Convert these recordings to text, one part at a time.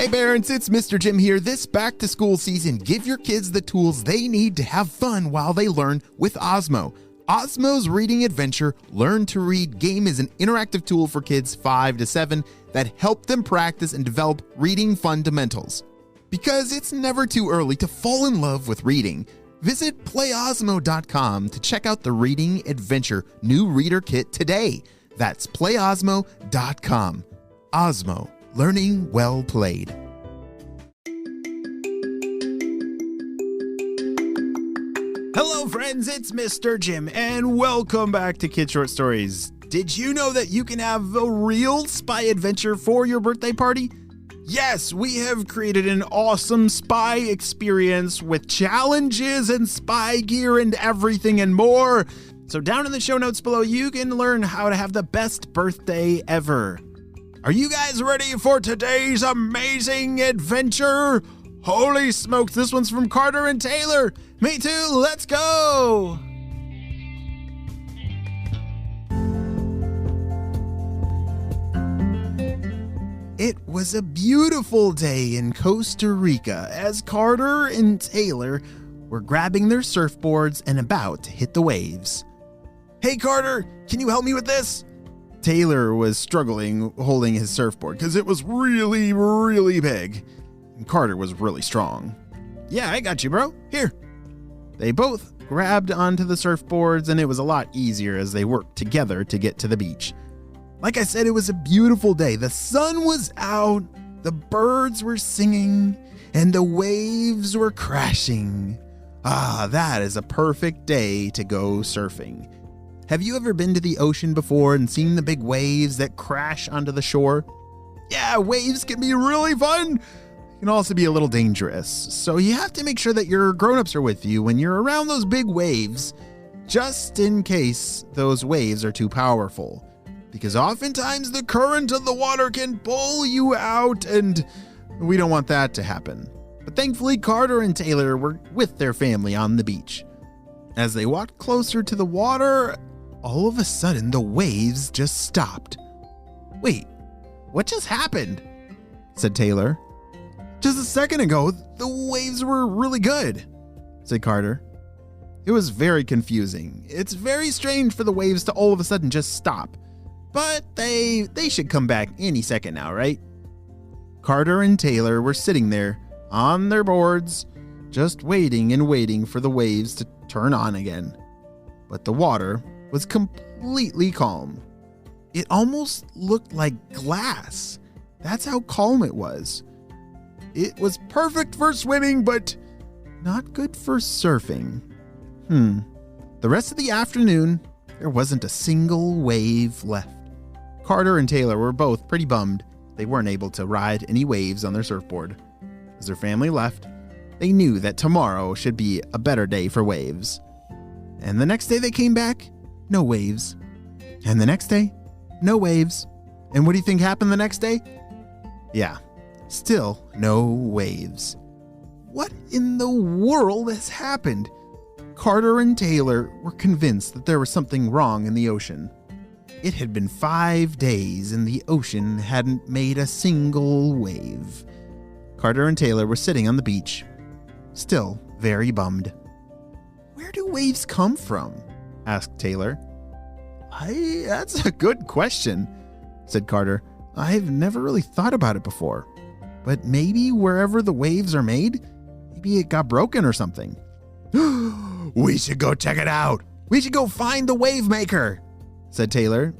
Hey parents, it's Mr. Jim here. This back to school season, give your kids the tools they need to have fun while they learn with Osmo. Osmo's Reading Adventure Learn to Read game is an interactive tool for kids 5 to 7 that help them practice and develop reading fundamentals. Because it's never too early to fall in love with reading. Visit playosmo.com to check out the Reading Adventure new reader kit today. That's playosmo.com. Osmo, learning well played. Hello friends, it's Mr. Jim and welcome back to Kid Short Stories. Did you know that you can have a real spy adventure for your birthday party? Yes, we have created an awesome spy experience with challenges and spy gear and everything and more. So down in the show notes below, you can learn how to have the best birthday ever. Are you guys ready for today's amazing adventure? Holy smokes, this one's from Carter and Taylor. Me too, let's go! It was a beautiful day in Costa Rica as Carter and Taylor were grabbing their surfboards and about to hit the waves. Hey Carter, can you help me with this? Taylor was struggling holding his surfboard because it was really, really big. And Carter was really strong. Yeah, I got you, bro. Here. They both grabbed onto the surfboards and it was a lot easier as they worked together to get to the beach. Like I said, it was a beautiful day. The sun was out, the birds were singing, and the waves were crashing. Ah, that is a perfect day to go surfing. Have you ever been to the ocean before and seen the big waves that crash onto the shore? Yeah, waves can be really fun. Can also be a little dangerous. So you have to make sure that your grown-ups are with you when you're around those big waves, just in case those waves are too powerful. Because oftentimes the current of the water can pull you out, and we don't want that to happen. But thankfully, Carter and Taylor were with their family on the beach. As they walked closer to the water, all of a sudden the waves just stopped. Wait, what just happened? Said Taylor. Just a second ago, the waves were really good, said Carter. It was very confusing. It's very strange for the waves to all of a sudden just stop. But they should come back any second now, right? Carter and Taylor were sitting there on their boards, just waiting and waiting for the waves to turn on again. But the water was completely calm. It almost looked like glass. That's how calm it was. It was perfect for swimming, but not good for surfing. The rest of the afternoon, there wasn't a single wave left. Carter and Taylor were both pretty bummed they weren't able to ride any waves on their surfboard. As their family left, they knew that tomorrow should be a better day for waves. And the next day they came back, no waves. And the next day, no waves. And what do you think happened the next day? Yeah, still no waves. What in the world has happened? Carter and Taylor were convinced that there was something wrong in the ocean. It had been 5 days and the ocean hadn't made a single wave. Carter and Taylor were sitting on the beach, still very bummed. Where do waves come from? Asked Taylor. That's a good question, said Carter. I've never really thought about it before. But maybe wherever the waves are made, maybe it got broken or something. We should go check it out. We should go find the wave maker, said Taylor.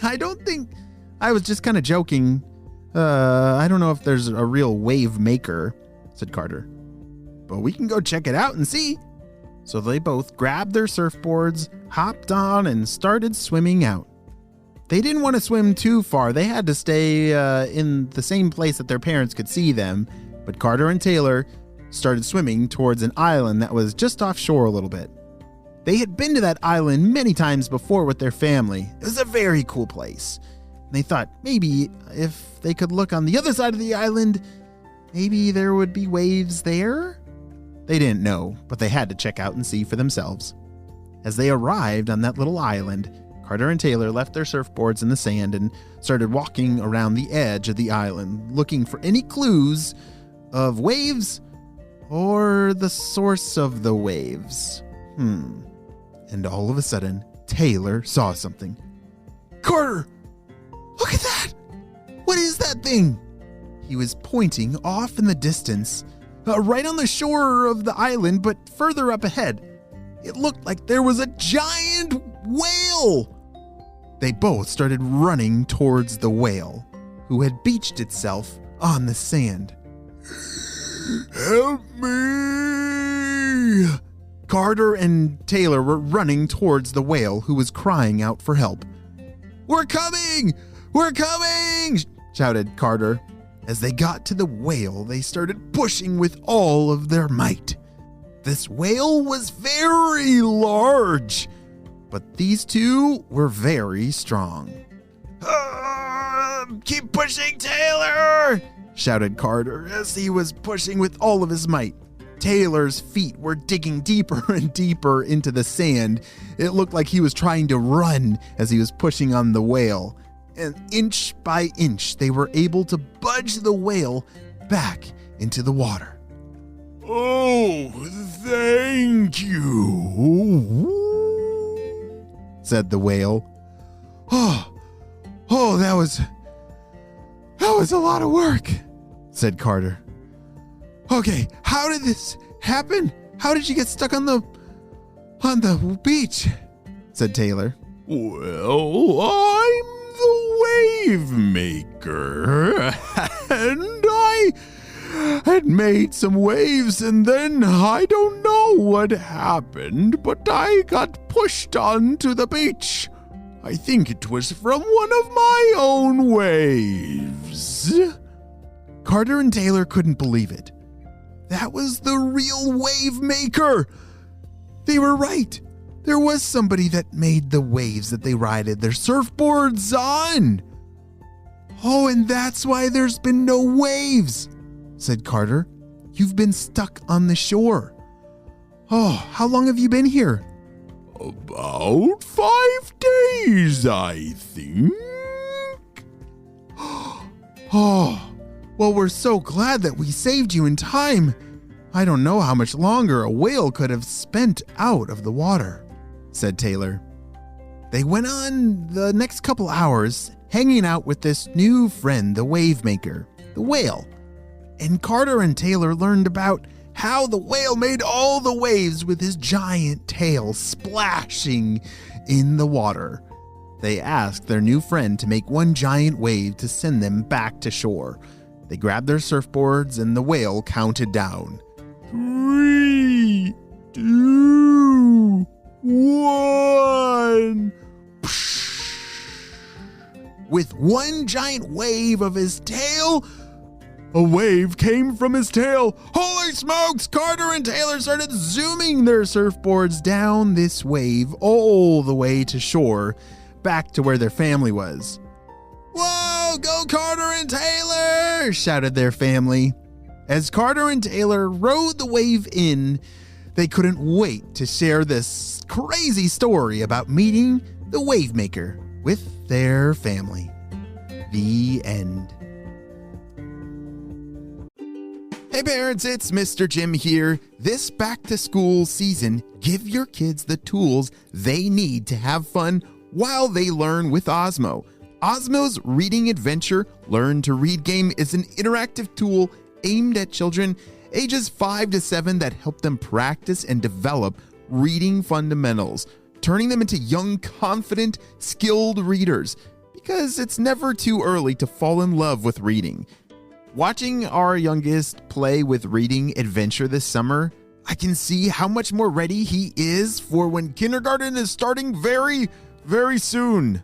I was just kind of joking. I don't know if there's a real wave maker, said Carter. But we can go check it out and see. So they both grabbed their surfboards, hopped on, and started swimming out. They didn't want to swim too far. They had to stay in the same place that their parents could see them. But Carter and Taylor started swimming towards an island that was just offshore a little bit. They had been to that island many times before with their family. It was a very cool place. They thought maybe if they could look on the other side of the island, maybe there would be waves there? They didn't know, but they had to check out and see for themselves. As they arrived on that little island, Carter and Taylor left their surfboards in the sand and started walking around the edge of the island, looking for any clues of waves or the source of the waves. And all of a sudden, Taylor saw something. Carter, look at that! What is that thing? He was pointing off in the distance, right on the shore of the island, but further up ahead. It looked like there was a giant whale. They both started running towards the whale, who had beached itself on the sand. Help me! Carter and Taylor were running towards the whale, who was crying out for help. We're coming! We're coming! Shouted Carter. As they got to the whale, they started pushing with all of their might. This whale was very large, but these two were very strong. Keep pushing, Taylor! Shouted Carter as he was pushing with all of his might. Taylor's feet were digging deeper and deeper into the sand. It looked like he was trying to run as he was pushing on the whale. And inch by inch, they were able to budge the whale back into the water. Oh, thank you, said the whale. Oh, that was a lot of work, said Carter. Okay, how did this happen? How did you get stuck on the beach? Said Taylor. Well, I'm the wave maker, and I had made some waves, and then I don't know what happened, but I got pushed onto the beach. I think it was from one of my own waves. Carter and Taylor couldn't believe it. That was the real wave maker. They were right. There was somebody that made the waves that they rided their surfboards on. Oh, and that's why there's been no waves, said Carter. You've been stuck on the shore. Oh, how long have you been here? About 5 days, I think. Oh, well, we're so glad that we saved you in time. I don't know how much longer a whale could have spent out of the water, said Taylor. They went on the next couple hours hanging out with this new friend, the wave maker, the whale. And Carter and Taylor learned about how the whale made all the waves with his giant tail splashing in the water. They asked their new friend to make one giant wave to send them back to shore. They grabbed their surfboards and the whale counted down. 3, 2, 1. With one giant wave of his tail, a wave came from his tail. Holy smokes! Carter and Taylor started zooming their surfboards down this wave all the way to shore, back to where their family was. Whoa, go Carter and Taylor! Shouted their family. As Carter and Taylor rode the wave in, they couldn't wait to share this crazy story about meeting the wave maker with their family. The end. Hey parents, it's Mr. Jim here. This back-to-school season, give your kids the tools they need to have fun while they learn with Osmo. Osmo's Reading Adventure Learn to Read game is an interactive tool aimed at children ages 5 to 7 that help them practice and develop reading fundamentals, turning them into young, confident, skilled readers, because it's never too early to fall in love with reading. Watching our youngest play with Reading Adventure this summer, I can see how much more ready he is for when kindergarten is starting very, very soon.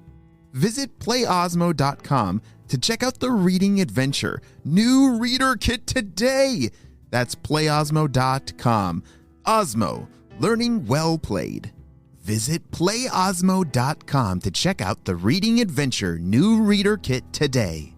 Visit playosmo.com to check out the Reading Adventure new reader kit today. That's playosmo.com. Osmo, learning well played. Visit playosmo.com to check out the Reading Adventure new reader kit today.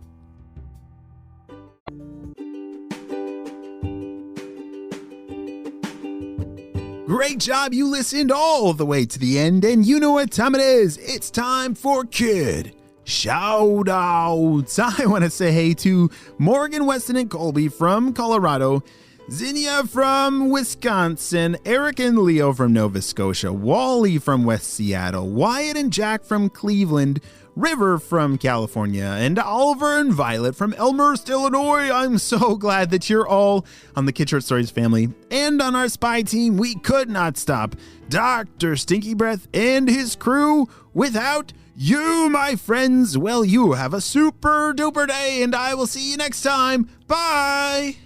Great job, you listened all the way to the end, and you know what time it is. It's time for Kid Shoutouts. I want to say hey to Morgan, Weston, and Colby from Colorado, Zinnia from Wisconsin, Eric and Leo from Nova Scotia, Wally from West Seattle, Wyatt and Jack from Cleveland, River from California, and Oliver and Violet from Elmhurst, Illinois. I'm so glad that you're all on the Kid Short Stories family. And on our spy team, we could not stop Dr. Stinky Breath and his crew without you, my friends. Well, you have a super duper day, and I will see you next time. Bye!